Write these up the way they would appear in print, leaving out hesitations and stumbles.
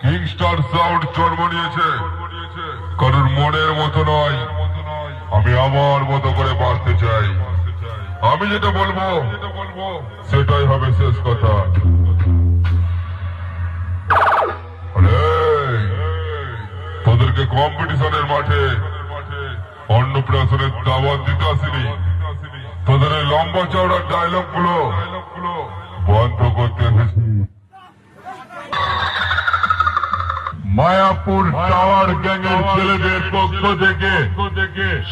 কিংস্টার sound জন্ম নিয়েছে কারোর মনের মতো নয়। আমি আমার মতো করে বাঁচতে চাই। আমি যেটা বলবো সেটাই হবে শেষ কথা। তোদেরকে কম্পিটিশনের মাঠে অন্নপ্রাশনের দাওয়াত দিতে আসিনি। তোদের এই লম্বা চওড়া ডায়লগ গুলো বন্ধ করতে এসেছি। মায়াপুর টাওয়ার গ্যাংয়ের ছেলেদের পক্ষ থেকে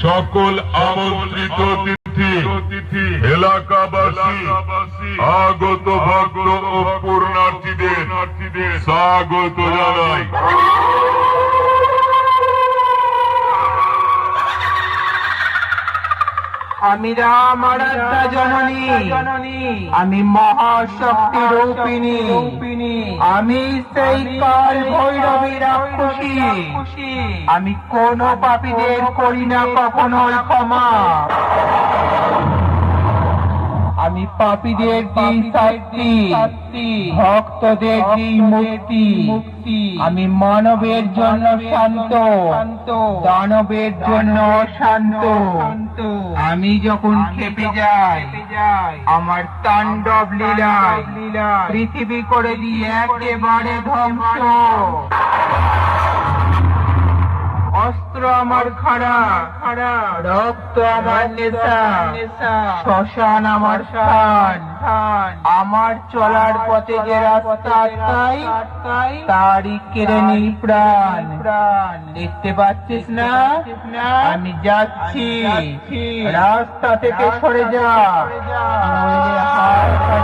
সকল আমন্ত্রিত অতিথি এলাকাবাসী আগত ভক্ত ও পুণ্যার্থীদের স্বাগত জানাই। আমি রাম আরাধ্যা জননী, আমি মহাশক্তি রূপিণী, আমি সেই কাল ভৈরবী রাক্ষসী। আমি কোন পাপীদের করি না কখনোই ক্ষমা। আমি পাপীদের দিই শাস্তি, ভক্তদের দিই মুক্তি। আমি মানবের জন্য শান্ত, দানবের জন্য অশান্ত। আমি যখন খেপে যাই আমার তাণ্ডব লীলায় পৃথিবী করে দিই একেবারে ধ্বংস। অস্ত্র আমার খাড়া, রক্ত আমার নেশা, শ্মশান আমার স্থান। আমার চলার পথে যে রাস্তা তারই কেড়ে নিই প্রাণ। দেখতে পাচ্ছিস না আমি যাচ্ছি, রাস্তা থেকে সরে যা, নইলে হাত